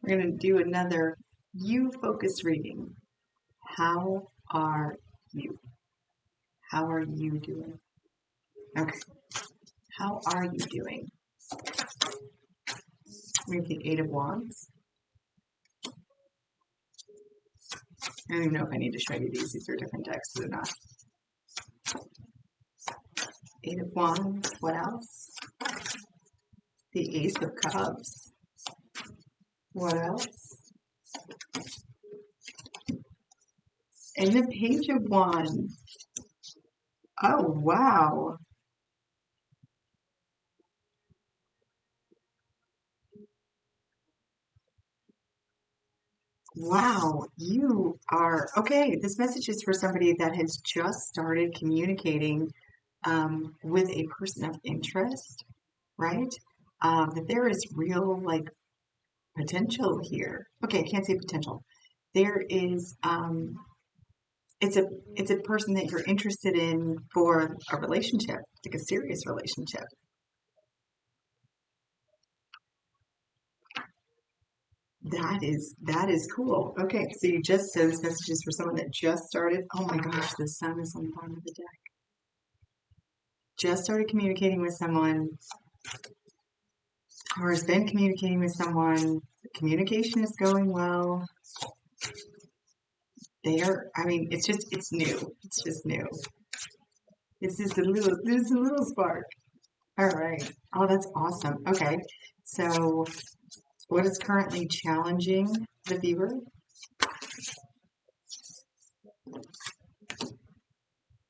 We're going to do another you focused reading. How are you? How are you doing? Okay. How are you doing? We have the Eight of Wands. I don't even know if I need to show you these. These are different decks or not. Eight of Wands. What else? The Ace of Cups. What else? And the Page of Wands. Oh, wow. Wow, you are okay. This message is for somebody that has just started communicating with a person of interest, right? That there is real like potential here. Okay, I can't say potential. There is it's a person that you're interested in for a relationship, like a serious relationship. That is cool. Okay, so you just said this message is for someone that just started. Oh my gosh, the sun is on the bottom of the deck. Just started communicating with someone or has been communicating with someone. The communication is going well. It's new. It's just new. This is a little spark. All right. Oh, that's awesome. Okay. So what is currently challenging the viewer?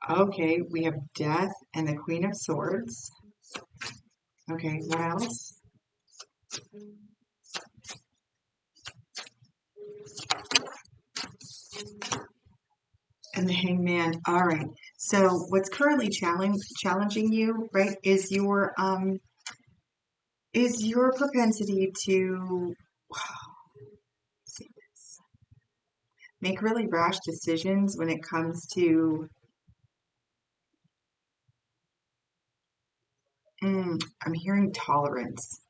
Okay, we have Death and the Queen of Swords. Okay, what else? And the Hangman. All right. So what's currently challenging you, right, is your propensity to make really rash decisions when it comes to I'm hearing tolerance,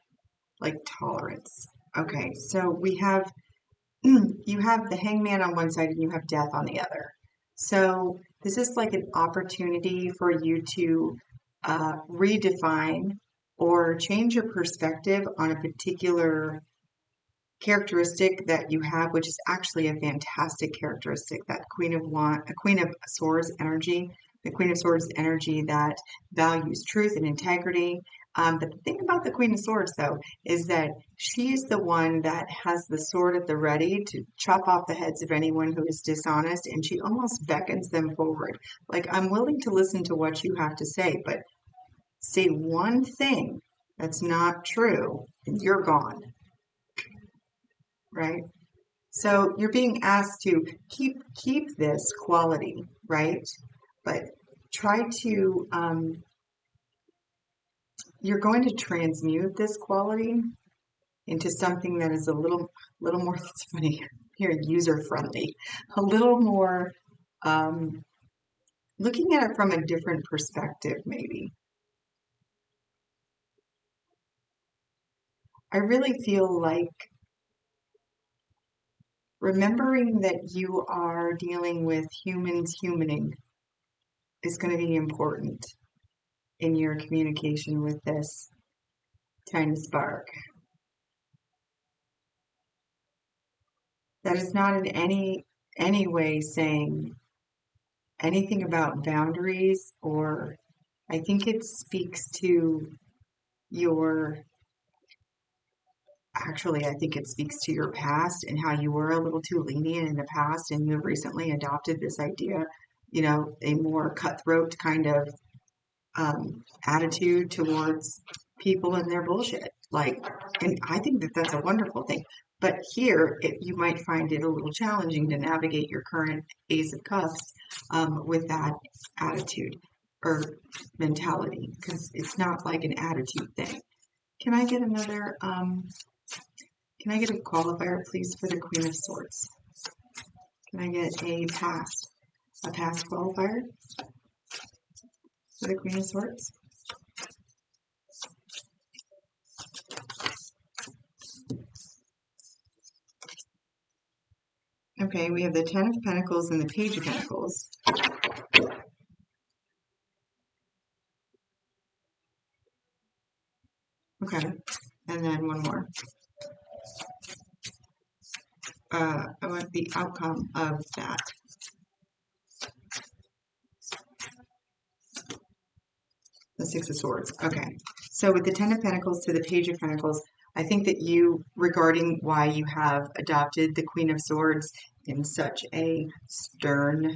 like tolerance. Okay, so we have you have the Hangman on one side and you have Death on the other. So this is like an opportunity for you to redefine or change your perspective on a particular characteristic that you have, which is actually a fantastic characteristic, that Queen of Swords energy, the Queen of Swords energy that values truth and integrity. But the thing about the Queen of Swords, though, is that she is the one that has the sword at the ready to chop off the heads of anyone who is dishonest, and she almost beckons them forward. Like, I'm willing to listen to what you have to say, but say one thing that's not true, and you're gone, right? So you're being asked to keep this quality, right? But try to you're going to transmute this quality into something that is a little more. It's funny here, user friendly, a little more um, looking at it from a different perspective. Maybe I really feel like remembering that you are dealing with humans humaning is going to be important in your communication with this tiny spark. That is not in any way saying anything about boundaries, or I think it speaks to your I think it speaks to your past and how you were a little too lenient in the past and you have recently adopted this idea, a more cutthroat kind of attitude towards people and their bullshit. Like, and I think that that's a wonderful thing. But here, you might find it a little challenging to navigate your current Ace of Cups with that attitude or mentality because it's not like an attitude thing. Can I get another? Can I get a qualifier, please, for the Queen of Swords? Can I get a past qualifier for the Queen of Swords? Okay, we have the Ten of Pentacles and the Page of Pentacles. Okay, and then one more. I want the outcome of that. The Six of Swords. Okay. So with the Ten of Pentacles to the Page of Pentacles, I think that you, regarding why you have adopted the Queen of Swords in such a stern,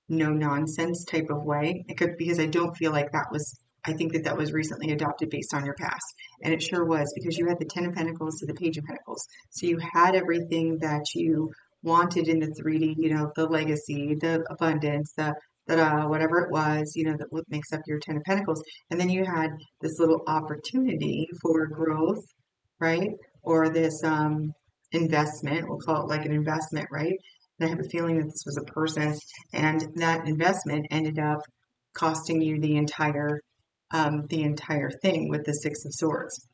no-nonsense type of way, it could, because I don't feel like that was, I think that that was recently adopted based on your past. And it sure was, because you had the Ten of Pentacles to the Page of Pentacles. So you had everything that you wanted in the 3D, you know, the legacy, the abundance, the whatever it was, you know, that what makes up your Ten of Pentacles. And then you had this little opportunity for growth, right? Or this investment, we'll call it like an investment, right? And I have a feeling that this was a person, and that investment ended up costing you the entire thing with the Six of Swords.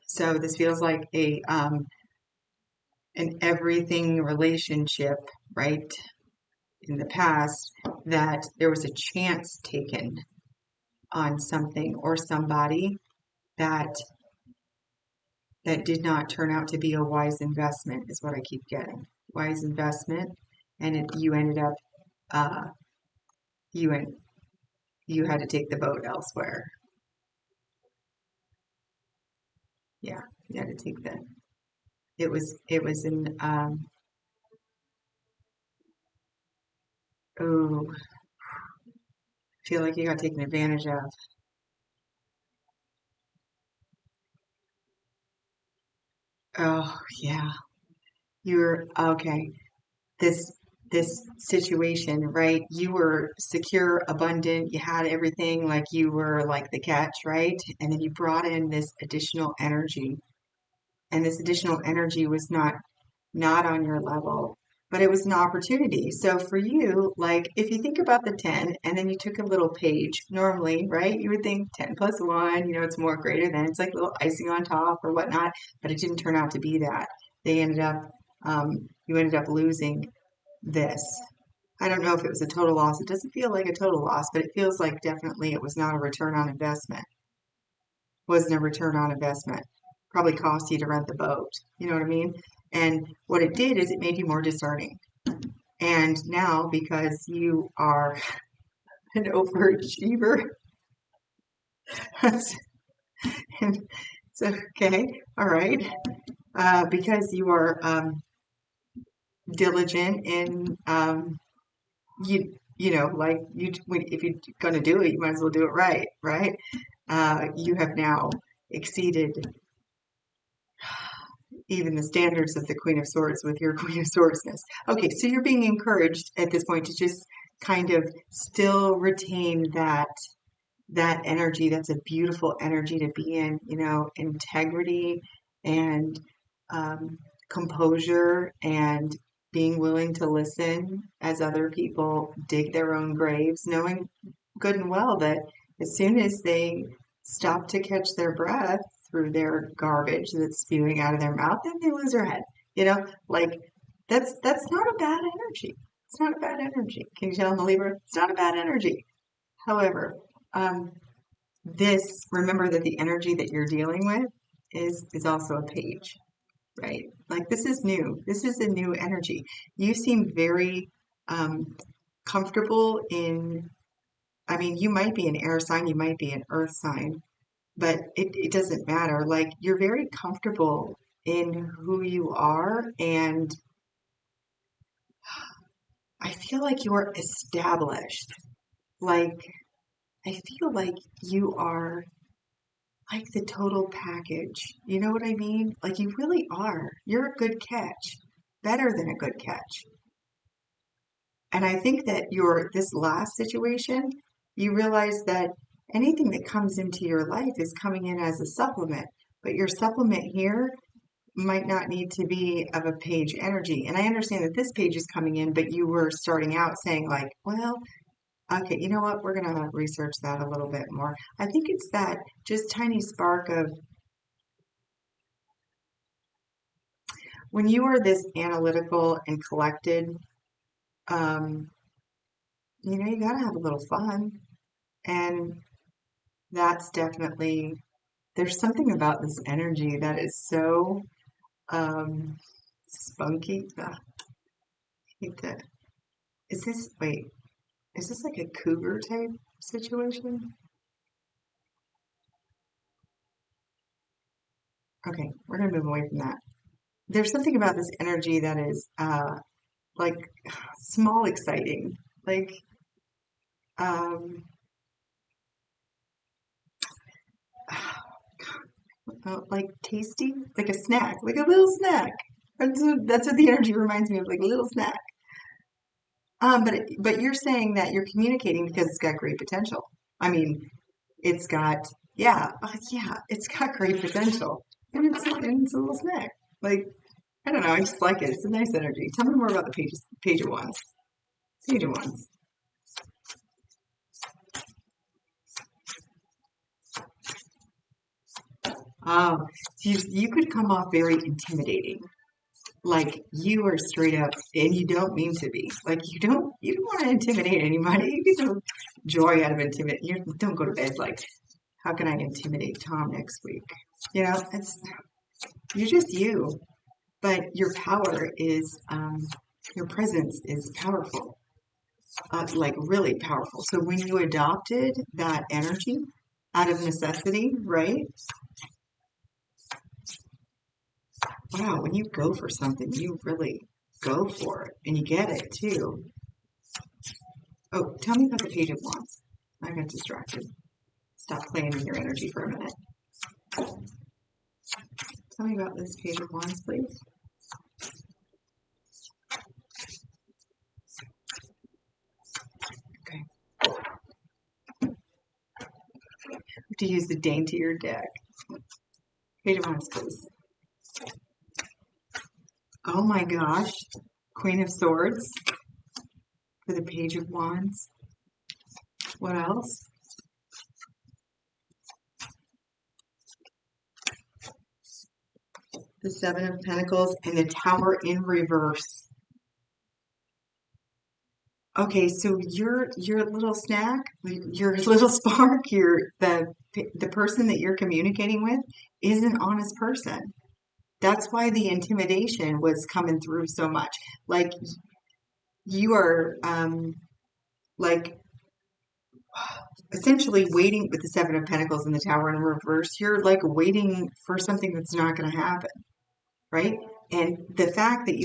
So this feels like a an everything relationship, right? In the past, that there was a chance taken on something or somebody that did not turn out to be a wise investment, is what I keep getting. Wise investment, and you ended up you and you had to take the boat elsewhere. Yeah, you had to take the. It was in oh, feel like you got taken advantage of. Oh yeah, you're okay. This situation, right? You were secure, abundant, you had everything, like you were like the catch, right? And then you brought in this additional energy, and this additional energy was not on your level, but it was an opportunity. So for you, like if you think about the 10 and then you took a little page, normally, right? You would think 10 plus 1, you know, it's more greater than, it's like a little icing on top or whatnot, but it didn't turn out to be that. They ended up, you ended up losing this. I don't know if it was a total loss. It doesn't feel like a total loss, but it feels like definitely it was not a return on investment. Wasn't a return on investment. Probably cost you to rent the boat. You know what I mean? And what it did is it made you more discerning. And now, because you are an overachiever, it's okay, all right, because you are diligent in you know, like you, if you're gonna do it, you might as well do it right, right? You have now exceeded even the standards of the Queen of Swords with your Queen of Swordsness. Okay, so you're being encouraged at this point to just kind of still retain that energy. That's a beautiful energy to be in, you know, integrity and composure and being willing to listen as other people dig their own graves, knowing good and well that as soon as they stop to catch their breath through their garbage that's spewing out of their mouth, then they lose their head. You know, like that's not a bad energy. It's not a bad energy. Can you tell I'm a Libra? It's not a bad energy. However, um, this, remember that the energy that you're dealing with is also a page, right? Like this is new. This is a new energy. You seem very comfortable in, I mean, you might be an air sign, you might be an earth sign, but it doesn't matter. Like you're very comfortable in who you are, and I feel like you're established. Like I feel like you are like the total package. You know what I mean? Like you really are. You're a good catch. Better than a good catch. And I think that your this last situation, you realize that anything that comes into your life is coming in as a supplement. But your supplement here might not need to be of a page energy. And I understand that this page is coming in, but you were starting out saying like, well, okay, you know what? We're going to research that a little bit more. I think it's that just tiny spark of, when you are this analytical and collected, um, you gotta have a little fun. And that's definitely, there's something about this energy that is so um, spunky. Ugh, I hate that. Wait, is this like a cougar type situation? Okay, we're gonna move away from that. There's something about this energy that is like small exciting, like um, like tasty, like a snack, like a little snack. That's what the energy reminds me of, like a little snack. But you're saying that you're communicating because it's got great potential. I mean, it's got yeah, it's got great potential, and it's a little snack. Like I don't know, I just like it. It's a nice energy. Tell me more about the page of wands. Page of wands. Um, you could come off very intimidating. Like you are straight up, and you don't mean to be. Like you don't want to intimidate anybody. You get no joy out of intimidate. You don't go to bed like, how can I intimidate Tom next week? It's you're just you, but your power is your presence is powerful, like really powerful. So when you adopted that energy out of necessity, right? Wow, when you go for something, you really go for it, and you get it too. Oh, tell me about the Page of Wands. I got distracted. Stop playing in your energy for a minute. Tell me about this Page of Wands, please. Okay. To use the daintier deck. Page of Wands, please. Oh my gosh. Queen of Swords for the Page of Wands. What else? The Seven of Pentacles and the Tower in reverse. Okay, so your little snack, your little spark, the person that you're communicating with is an honest person. That's why the intimidation was coming through so much. Like you are like essentially waiting with the Seven of Pentacles and the Tower in reverse. You're like waiting for something that's not going to happen, right? And the fact that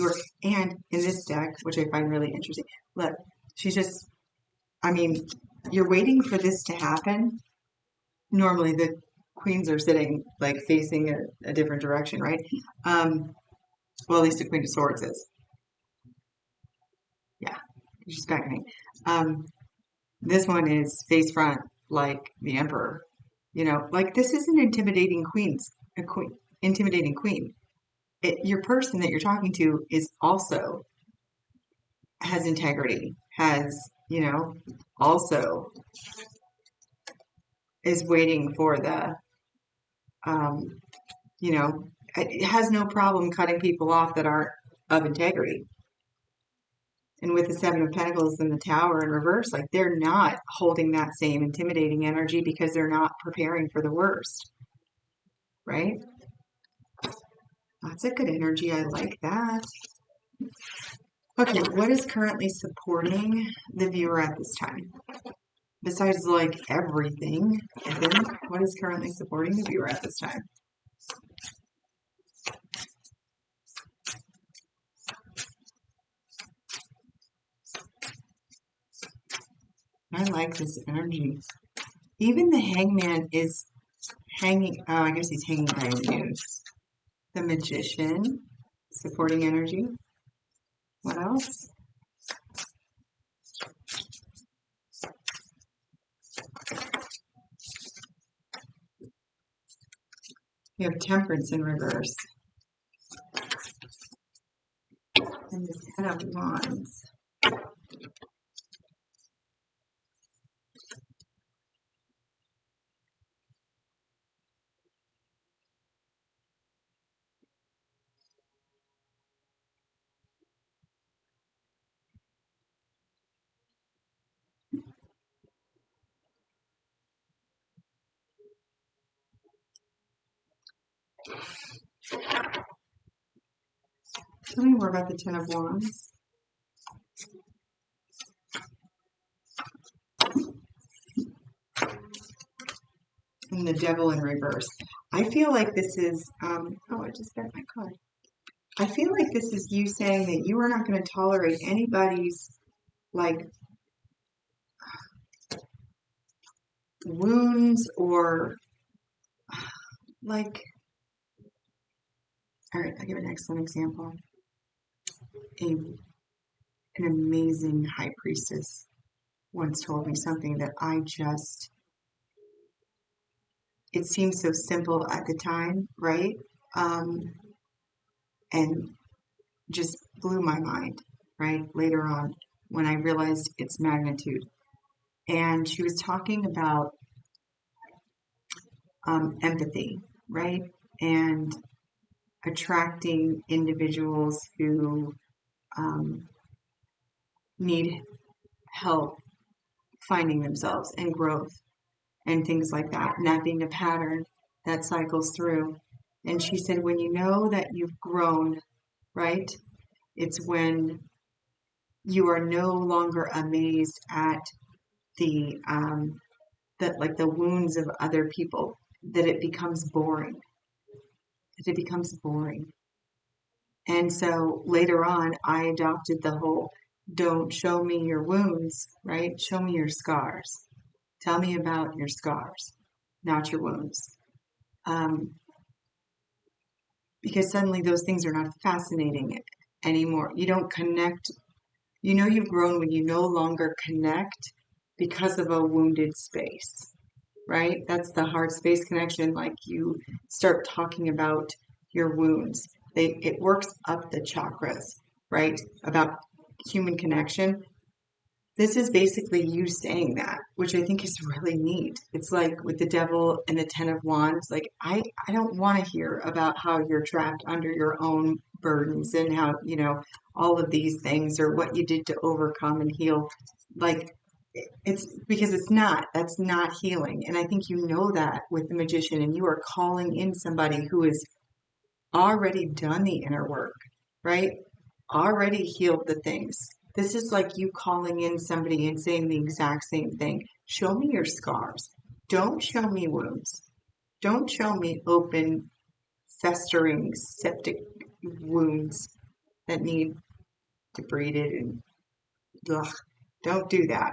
and in this deck, which I find really interesting, look, she's just, I mean, you're waiting for this to happen. Normally the queens are sitting like facing a different direction, right? Well, at least the Queen of Swords is. Yeah, she's back. This one is face front, like the Emperor. Like this is an intimidating queen. Your person that you're talking to is also has integrity, also is waiting for um, it has no problem cutting people off that aren't of integrity. And with the Seven of Pentacles and the Tower in reverse, like they're not holding that same intimidating energy because they're not preparing for the worst, right? That's a good energy. I like that. Okay, what is currently supporting the viewer at this time? Besides like everything, I think, what is currently supporting the viewer at this time? I like this energy. Even the Hangman is hanging, oh, I guess he's hanging by a noose. The Magician, supporting energy. What else? We have Temperance in reverse. And the Ten of Wands. Tell me more about the Ten of Wands. And the Devil in reverse. I feel like this is, oh, I just got my card. I feel like this is you saying that you are not going to tolerate anybody's, like, wounds or, like, all right, I'll give an excellent example. An amazing high priestess once told me something that it seems so simple at the time, right? And just blew my mind, right? Later on, when I realized its magnitude. And she was talking about empathy, right? And attracting individuals who need help finding themselves and growth and things like that, and that being a pattern that cycles through. And she said, when you know that you've grown, right, it's when you are no longer amazed at the like the wounds of other people, that it becomes boring. That it becomes boring. And so later on, I adopted the whole don't show me your wounds, right? Show me your scars. Tell me about your scars, not your wounds. Because suddenly those things are not fascinating anymore. You don't connect. You know you've grown when you no longer connect because of a wounded space, right? That's the heart space connection. Like you start talking about your wounds. It works up the chakras, right? About human connection. This is basically you saying that, which I think is really neat. It's like with the Devil and the Ten of Wands, like I don't want to hear about how you're trapped under your own burdens and how, all of these things or what you did to overcome and heal. Like it's because that's not healing. And I think you know that with the Magician, and you are calling in somebody who has already done the inner work, right? Already healed the things. This is like you calling in somebody and saying the exact same thing. Show me your scars. Don't show me wounds. Don't show me open, festering, septic wounds that need debrided and ugh. Don't do that.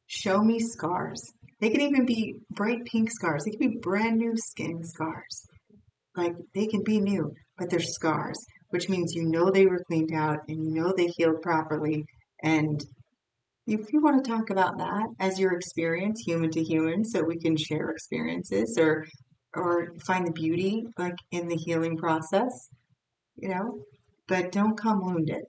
Show me scars. They can even be bright pink scars. They can be brand new skin scars. Like they can be new, but they're scars, which means you know they were cleaned out and you know they healed properly. And if you want to talk about that as your experience, human to human, so we can share experiences or find the beauty like in the healing process, but don't come wounded.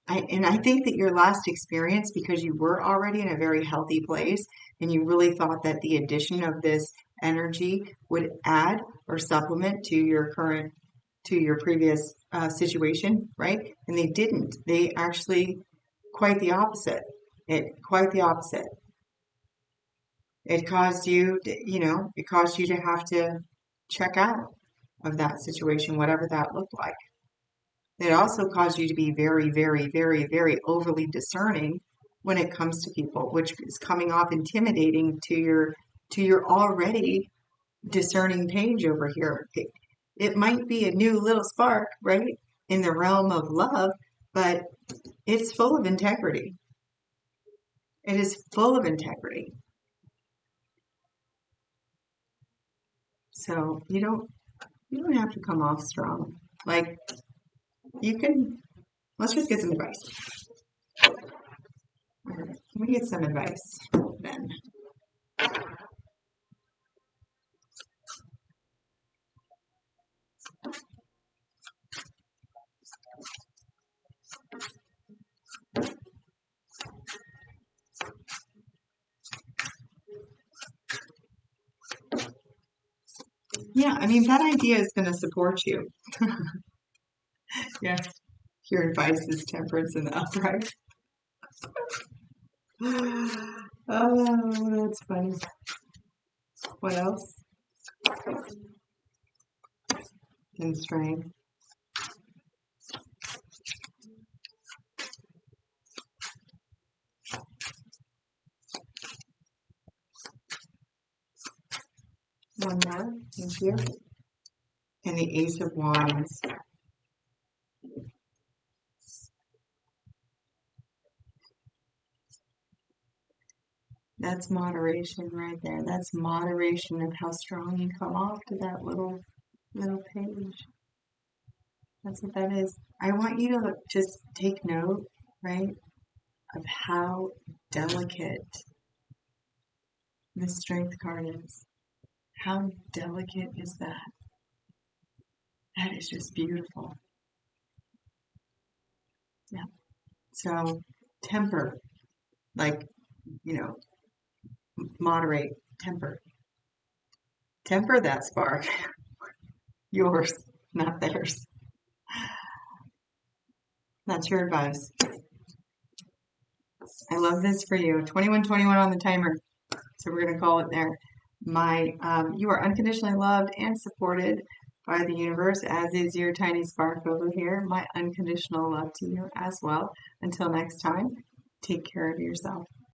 I think that your last experience, because you were already in a very healthy place and you really thought that the addition of this energy would add or supplement to your previous situation, right? And they didn't. They actually quite the opposite. Quite the opposite. It caused you to have to check out of that situation, whatever that looked like. It also caused you to be very, very, very, very overly discerning when it comes to people, which is coming off intimidating to your already discerning page over here. It might be a new little spark, right, in the realm of love, but it's full of integrity. It is full of integrity. So you don't have to come off strong. Like you can. Let's just get some advice. All right, let me get some advice then. Yeah, I mean that idea is going to support you. Yeah, your advice is temperance in the upright. Oh, that's funny. What else? in strength. One more, thank you. And the Ace of Wands. That's moderation right there. That's moderation of how strong you come off to that little page. That's what that is. I want you to just take note, right, of how delicate the Strength card is. How delicate is that? That is just beautiful. Yeah. So temper, like, moderate, temper. Temper that spark. Yours, not theirs. That's your advice. I love this for you. 2121 on the timer. So we're going to call it there. You are unconditionally loved and supported by the universe, as is your tiny spark over here. My unconditional love to you as well. Until next time, take care of yourself.